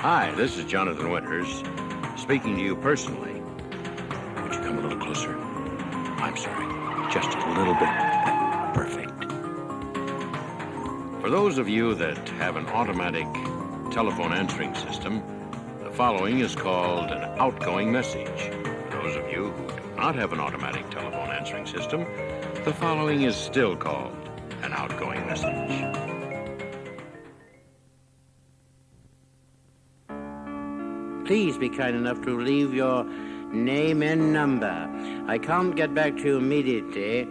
Hi, this is Jonathan Winters, speaking to you personally. Would you come a little closer? I'm sorry, just a little bit. Perfect. For those of you that have an automatic telephone answering system, the following is called an outgoing message. For those of you who do not have an automatic telephone answering system, the following is still called an outgoing message. Please be kind enough to leave your name and number. I can't get back to you immediately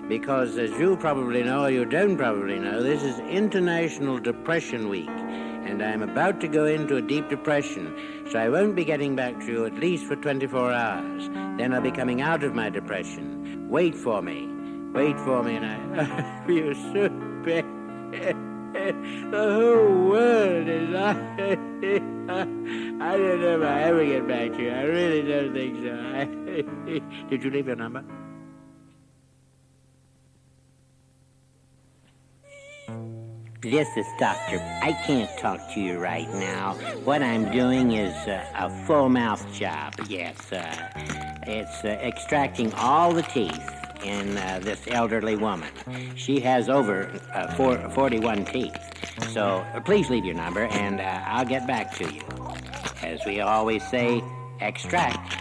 because, as you probably know or you don't probably know, this is International Depression Week, and I'm about to go into a deep depression, so I won't be getting back to you at least for 24 hours. Then I'll be coming out of my depression. Wait for me, and I feel so bad. The whole world is... I don't know if I'll ever get back to you. I really don't think so. Did you leave your number? This is Doctor. I can't talk to you right now. What I'm doing is a full mouth job. Yes, it's extracting all the teeth in this elderly woman. She has over 41 teeth. So please leave your number and I'll get back to you. As we always say, extract.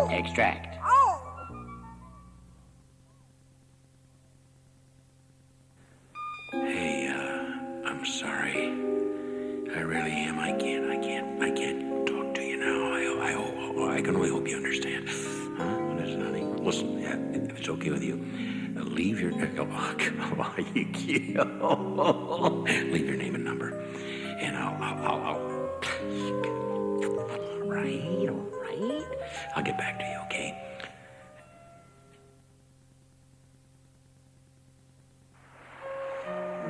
Hey, I'm sorry. I really am. I can't talk to you now. I can only hope you understand. Huh? What is it, honey? Listen, yeah, if it's okay with you, leave your... Oh, come on, you cute. Leave your name and number, and I'll... All right. I'll get back to you, okay?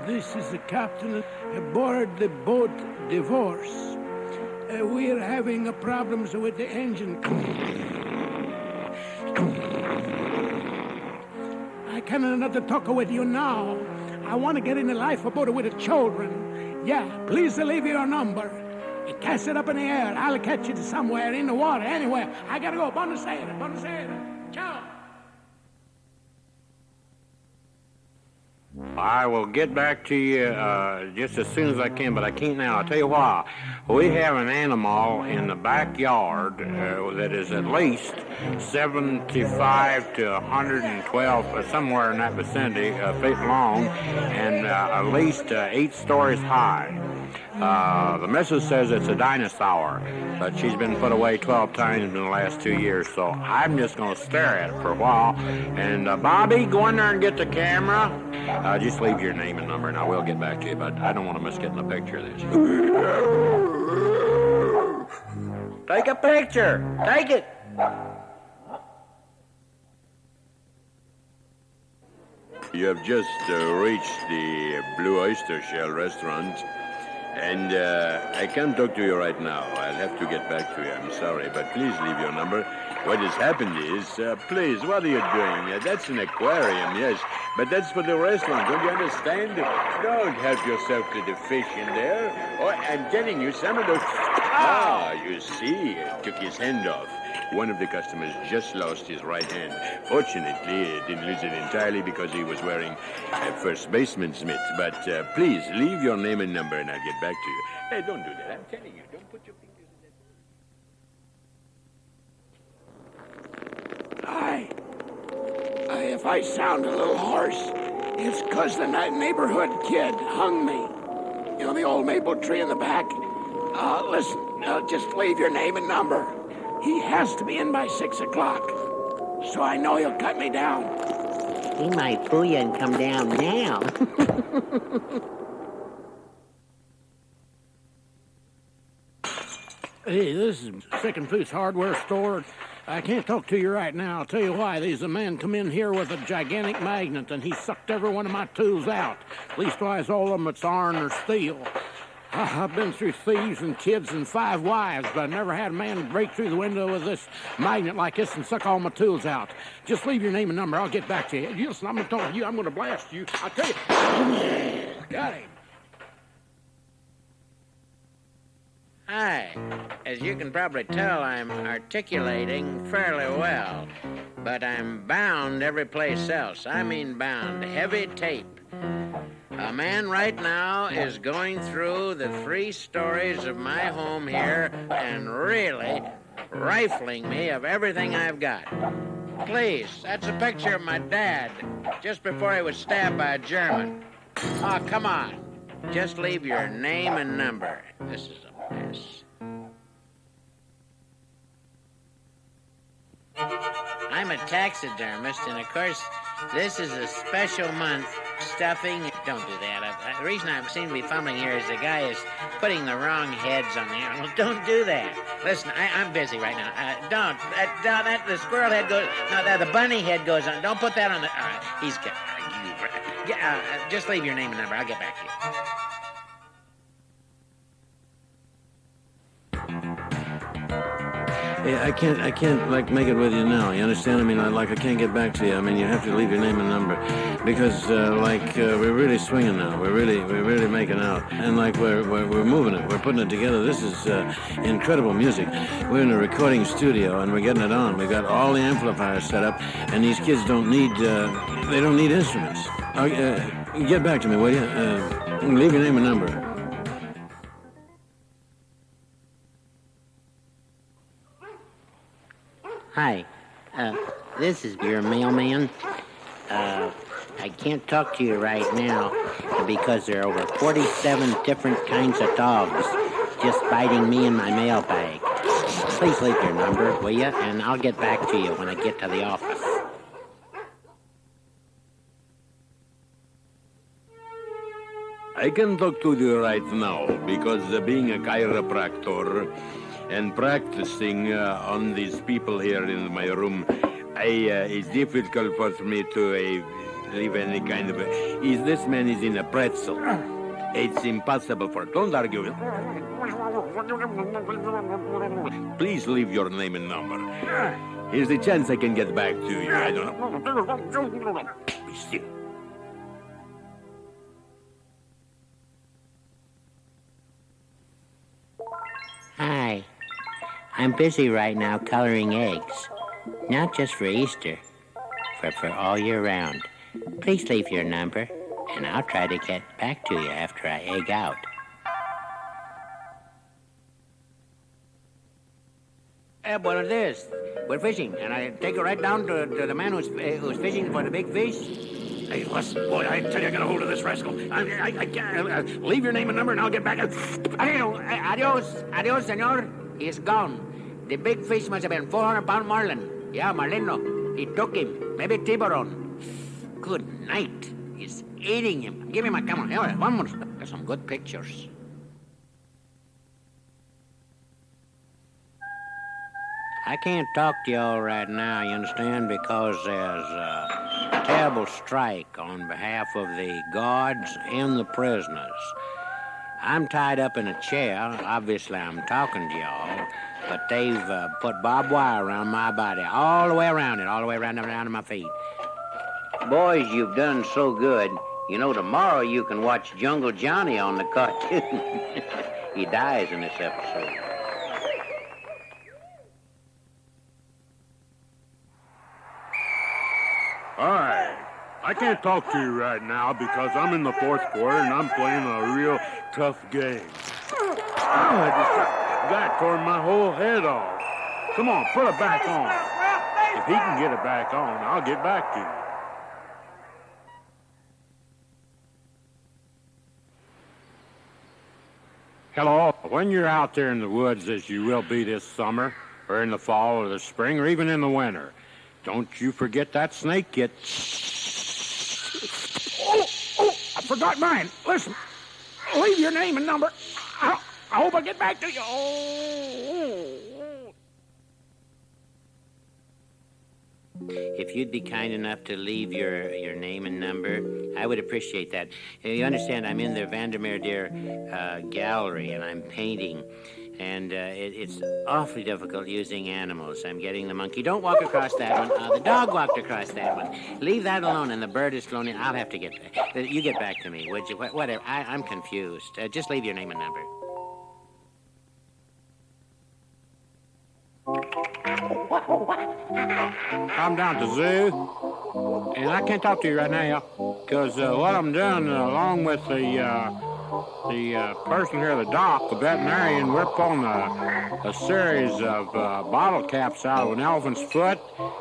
This is the captain aboard the boat Divorce. We're having problems with the engine. I cannot talk with you now. I want to get in the lifeboat with the children. Yeah, please leave your number. Cast it up in the air. I'll catch it somewhere in the water, anywhere. I gotta go. Buonasera. Ciao. I will get back to you just as soon as I can, but I can't now. I'll tell you why. We have an animal in the backyard that is at least 75 to 112, somewhere in that vicinity, feet long, and at least 8 stories high. The missus says it's a dinosaur, but she's been put away 12 times in the last 2 years, so I'm just going to stare at it for a while. And Bobby, go in there and get the camera. Just leave your name and number, and I will get back to you, but I don't want to miss getting a picture of this. Take a picture. Take it. You have just reached the Blue Oyster Shell restaurant, and I can't talk to you right now. I'll have to get back to you. I'm sorry, but please leave your number. What has happened is, please, what are you doing? That's an aquarium, yes, but that's for the restaurant. Don't you understand? Don't help yourself to the fish in there. Oh, I'm telling you, some of those... you see, took his hand off. One of the customers just lost his right hand. Fortunately, he didn't lose it entirely because he was wearing a first baseman's mitt. But please, leave your name and number and I'll get back to you. Hey, don't do that. I'm telling you, don't put your fingers in that... Hi. If I sound a little hoarse, it's because the neighborhood kid hung me. You know, the old maple tree in the back? Listen, just leave your name and number. He has to be in by 6 o'clock, so I know he'll cut me down. He might pull you and come down now. Hey, this is Second Foods Hardware Store. I can't talk to you right now. I'll tell you why. There's a man come in here with a gigantic magnet, and he sucked every one of my tools out. Leastwise, all of them that's iron or steel. I've been through thieves and kids and 5 wives, but I never had a man break through the window with this magnet like this and suck all my tools out. Just leave your name and number. I'll get back to you. Listen, I'm going to talk to you. I'm going to blast you. I'll tell you. Got him. Hi. as you can probably tell, I'm articulating fairly well. But I'm bound every place else. I mean bound. Heavy tape. A man right now is going through the 3 stories of my home here and really rifling me of everything I've got. Please, that's a picture of my dad just before he was stabbed by a German. Oh, come on. Just leave your name and number. This is a mess. I'm a taxidermist, and of course, this is a special month. Stuffing. Don't do that. The reason I seem to be fumbling here is the guy is putting the wrong heads on the animal. Don't do that. Listen, I'm busy right now. Don't. The squirrel head goes. No, the bunny head goes on. Don't put that on the. He's good. Just leave your name and number. I'll get back to you. Hey, I can't like make it with you now. You understand? I mean, I can't get back to you. I mean, you have to leave your name and number because we're really swinging now. We're really making out, and we're moving it. We're putting it together. This is incredible music. We're in a recording studio and we're getting it on. We got all the amplifiers set up, and these kids don't need instruments. Get back to me, will you? Leave your name and number. Hi, this is your mailman. I can't talk to you right now because there are over 47 different kinds of dogs just biting me in my mail bag. Please leave your number, will you? And I'll get back to you when I get to the office. I can talk to you right now because being a chiropractor and practicing on these people here in my room, it's difficult for me to leave any kind of this man is in a pretzel. It's impossible for. Don't argue. Please leave your name and number. Here's the chance I can get back to you. I don't know. Be still. Hi. I'm busy right now coloring eggs. Not just for Easter, for all year round. Please leave your number, and I'll try to get back to you after I egg out. Buenos dias. We're fishing, and I take it right down to the man who's fishing for the big fish. Hey, listen, boy, I tell you, I got a hold of this rascal. I can't. Leave your name and number, and I'll get back. Adios, senor. He's gone. The big fish must have been 400-pound marlin. Yeah, marlino. He took him. Maybe tiburon. Good night. He's eating him. Give me my camera. Here, one more. Got some good pictures. I can't talk to y'all right now, you understand, because there's a terrible strike on behalf of the guards and the prisoners. I'm tied up in a chair. Obviously, I'm talking to y'all, but they've put barbed wire around my body, all the way around it, all the way around down to my feet. Boys, you've done so good. You know, tomorrow you can watch Jungle Johnny on the cartoon. He dies in this episode. Hi. I can't talk to you right now because I'm in the fourth quarter and I'm playing a real tough game. Oh, the guy tore my whole head off. Come on, put it back on. If he can get it back on, I'll get back to you. Hello. When you're out there in the woods, as you will be this summer, or in the fall or the spring, or even in the winter, don't you forget that snake kit. Oh, I forgot mine. Listen, leave your name and number. I hope I get back to you. If you'd be kind enough to leave your name and number, I would appreciate that. You understand, I'm in the Vandermeer Deer gallery, and I'm painting. And it's awfully difficult using animals. I'm getting the monkey. Don't walk across that one. The dog walked across that one. Leave that alone, and the bird is flown in. I'll have to get back. You get back to me, would you? Whatever. I'm confused. Just leave your name and number. I'm down at the zoo, and I can't talk to you right now because what I'm doing, along with the person here, the doc, the veterinarian, we're pulling a series of bottle caps out of an elephant's foot.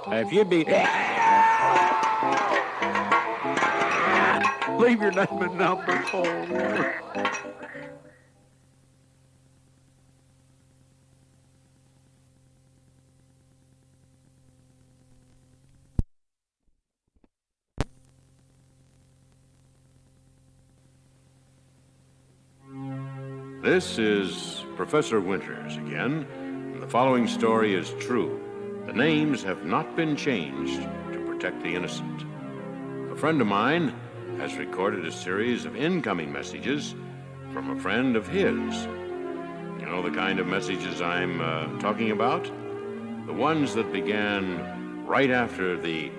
If you'd be... Leave your name and number for me. This is Professor Winters again. The following story is true. The names have not been changed to protect the innocent. A friend of mine has recorded a series of incoming messages from a friend of his. You know the kind of messages I'm talking about? The ones that began right after the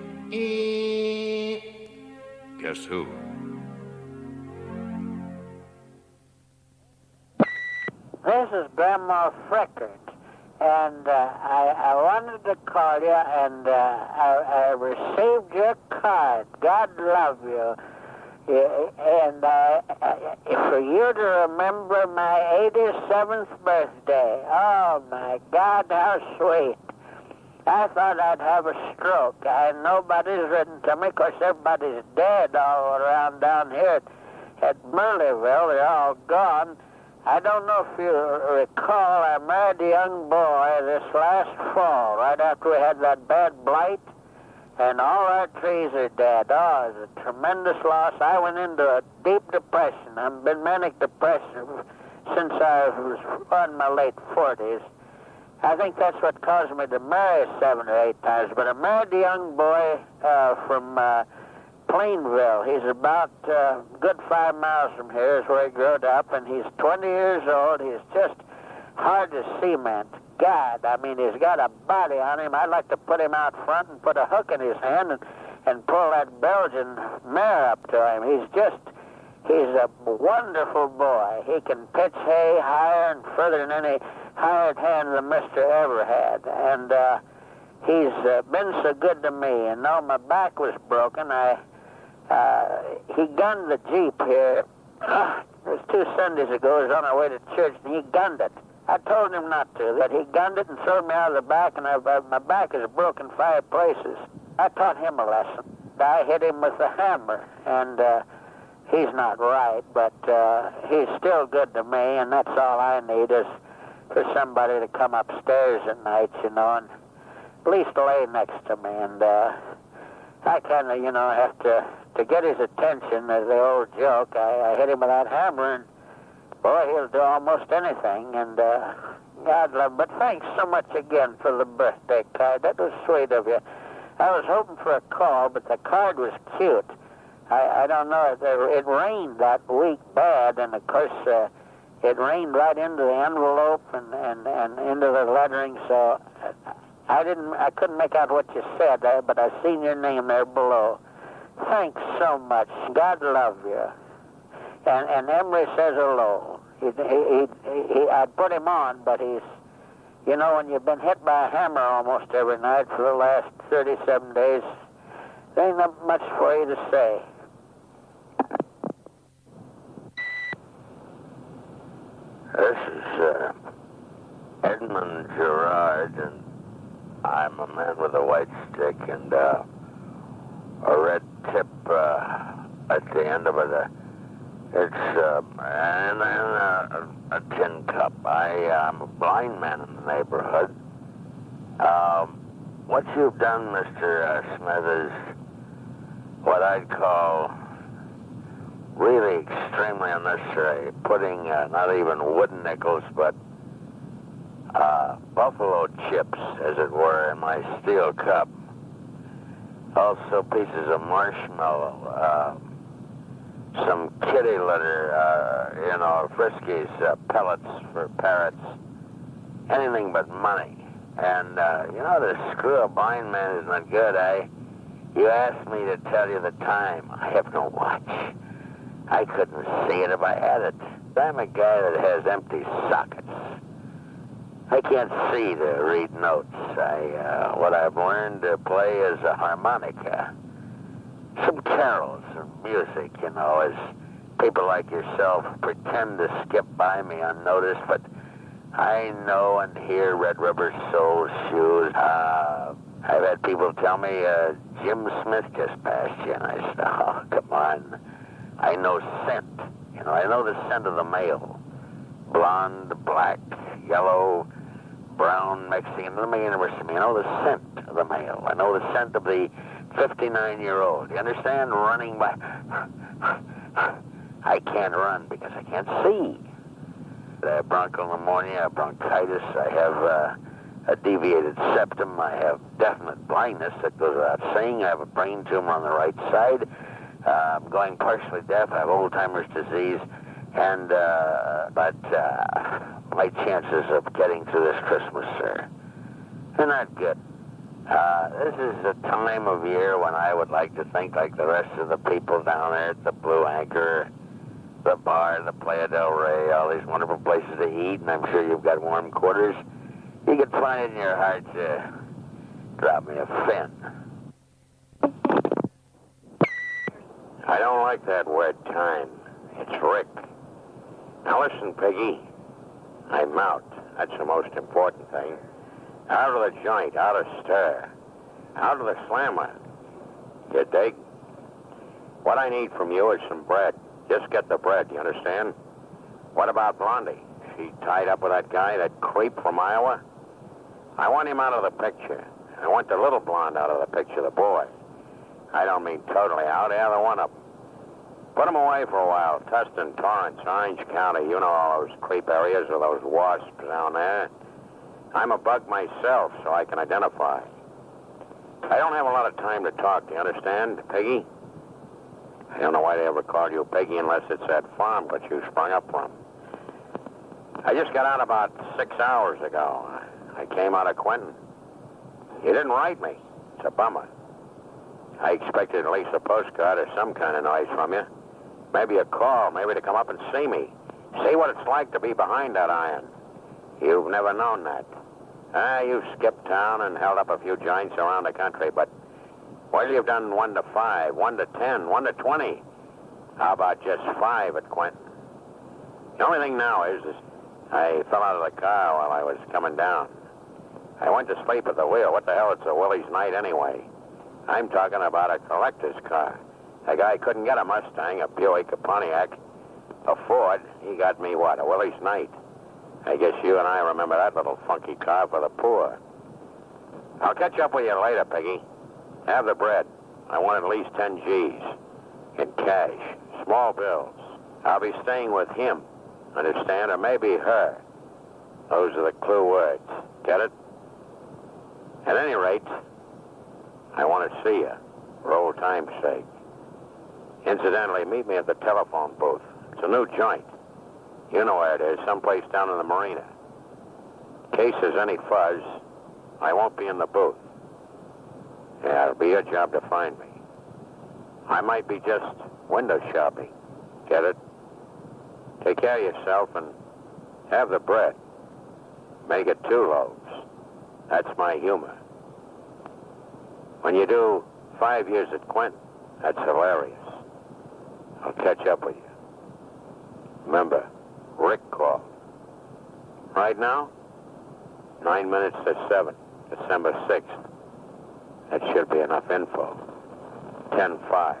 Guess who? This is Grandma Frickert, and I wanted to call you, and I received your card. God love you. And for you to remember my 87th birthday. Oh, my God, how sweet. I thought I'd have a stroke. Nobody's written to me. Of course, everybody's dead all around down here at Murleyville. They're all gone. I don't know if you recall, I married a young boy this last fall, right after we had that bad blight, and all our trees are dead. Oh, it's a tremendous loss. I went into a deep depression. I've been manic depression since I was in my late 40s. I think that's what caused me to marry 7 or 8 times, but I married a young boy from Plainville. He's about good 5 miles from here is where he grew up, and he's 20 years old. He's just hard to cement. God, I mean, he's got a body on him. I'd like to put him out front and put a hook in his hand and pull that Belgian mare up to him. He's a wonderful boy. He can pitch hay higher and further than any hired hand the mister ever had. And he's been so good to me. And though my back was broken, he gunned the Jeep here. It was 2 Sundays ago. He was on our way to church, and he gunned it. I told him not to, that he gunned it and threw me out of the back, and my back is broken 5 places. I taught him a lesson. I hit him with a hammer, and he's not right, but he's still good to me, and that's all I need is for somebody to come upstairs at night, and at least lay next to me. And I kind of, have to get his attention, as the old joke. I hit him with that hammer, and boy, he'll do almost anything, and God love him. But thanks so much again for the birthday card. That was sweet of you. I was hoping for a call, but the card was cute. I don't know. It rained that week bad, and of course it rained right into the envelope and into the lettering. So I couldn't make out what you said, but I seen your name there below. Thanks so much. God love you. And Emery says hello. I put him on, but he's, when you've been hit by a hammer almost every night for the last 37 days, there ain't not much for you to say. This is Edmund Gerard, and I'm a man with a white stick and a red tip at the end of it. It's and a tin cup. I'm a blind man in the neighborhood. What you've done, Mr. Smith, is what I'd call really extremely unnecessary. Putting not even wooden nickels, but buffalo chips, as it were, in my steel cup. Also pieces of marshmallow, some kitty litter, Friskies, pellets for parrots, anything but money. And, to screw a blind man is not good. You asked me to tell you the time. I have no watch. I couldn't see it if I had it. I'm a guy that has empty sockets. I can't see to read notes. What I've learned to play is a harmonica. Some carols, some music, as people like yourself pretend to skip by me unnoticed, but I know and hear Red Rubber Soul Shoes. I've had people tell me, Jim Smith just passed you, and I said, oh, come on. I know scent. I know the scent of the male. Blonde, black, yellow, brown, Mexican. Let me interest me. I know the scent of the male. I know the scent of the 59-year-old. You understand? Running by... I can't run because I can't see. Bronchopneumonia, bronchitis. I have a deviated septum. I have definite blindness that goes without saying. I have a brain tumor on the right side. I'm going partially deaf. I have Alzheimer's disease. And, but my chances of getting through this Christmas, sir, they're not good. This is a time of year when I would like to think like the rest of the people down there at the Blue Anchor, the bar, the Playa del Rey, all these wonderful places to eat, and I'm sure you've got warm quarters. You could find it in your heart to drop me a fin. I don't like that word time. It's Rick. Now listen, Piggy. I'm out. That's the most important thing. Out of the joint, out of stir. Out of the slammer. You dig? What I need from you is some bread. Just get the bread, you understand? What about Blondie? She tied up with that guy, that creep from Iowa? I want him out of the picture. I want the little blonde out of the picture, the boy. I don't mean totally out, either one of them. Put him away for a while. Tustin, Torrance, Orange County. You know all those creep areas with those wasps down there. I'm a bug myself, so I can identify. I don't have a lot of time to talk, do you understand, Piggy? I don't know why they ever called you Piggy unless it's that farm that you sprung up from. I just got out about 6 hours ago. I came out of Quentin. You didn't write me. It's a bummer. I expected at least a postcard or some kind of noise from you. Maybe a call, maybe to come up and see me. See what it's like to be behind that iron. You've never known that. You've skipped town and held up a few joints around the country, but well, you've done 1 to 5, 1 to 10, 1 to 20. How about just 5 at Quentin? The only thing now is I fell out of the car while I was coming down. I went to sleep at the wheel. What the hell, it's a Willie's night anyway. I'm talking about a collector's car. A guy couldn't get a Mustang, a Buick, a Pontiac, a Ford. He got me, what, a Willie's night. I guess you and I remember that little funky car for the poor. I'll catch up with you later, Piggy. Have the bread. I want at least 10 G's. In cash. Small bills. I'll be staying with him. Understand? Or maybe her. Those are the clue words. Get it? At any rate, I want to see you, for old time's sake. Incidentally, meet me at the telephone booth. It's a new joint. You know where it is, someplace down in the marina. In case there's any fuzz, I won't be in the booth. Yeah, it'll be your job to find me. I might be just window shopping. Get it? Take care of yourself and have the bread. Make it 2 loaves. That's my humor. When you do 5 years at Quentin, that's hilarious. I'll catch up with you. Remember, Rick called. Right now, 9 minutes to 7, December 6th. That should be enough info. 10-5.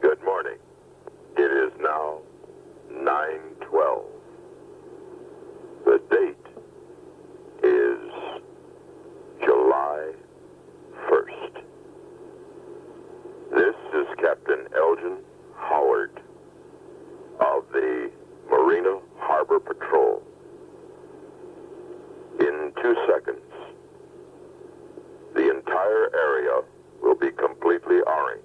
Good morning. It is now 9:12. The date is July 1st. This is Captain Elgin Howard of the Marina Harbor Patrol. In 2 seconds, the entire area will be completely orange.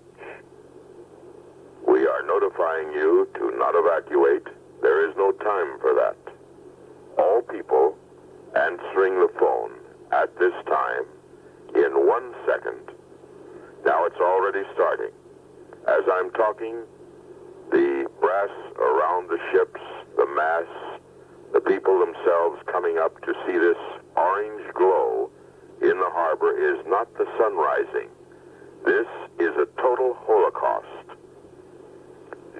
We are notifying you to not evacuate. There is no time for that. All people answering the phone at this time in 1 second. Now it's already starting. As I'm talking, the grass around the ships, the masts, the people themselves coming up to see this orange glow in the harbor is not the sun rising. This is a total holocaust.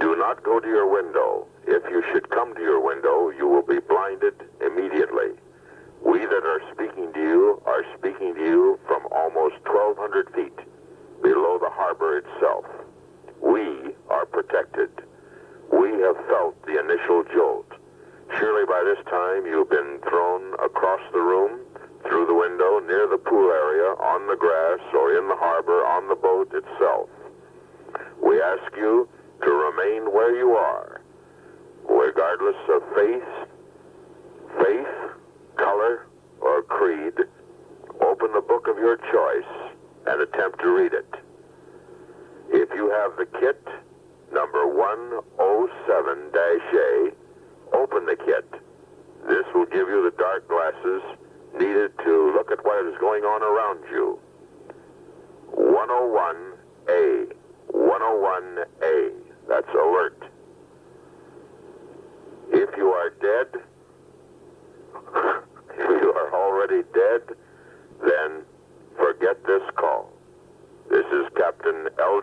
Do not go to your window. If you should come to your window, you will be blinded immediately. We that are speaking to you are speaking to you from almost 1,200 feet below the harbor itself. We are protected. We have felt the initial jolt. Surely by this time you've been thrown across the room, through the window, near the pool area, on the grass, or in the harbor, on the boat itself. We ask you to remain where you are, regardless of faith, color, or creed. Open the book of your choice and attempt to read it. If you have the kit, number 107-A, open the kit. This will give you the dark glasses needed to look at what is going on around you. 101A. 101A. That's alert. If you are dead, if you are already dead, then forget this call. This is Captain L.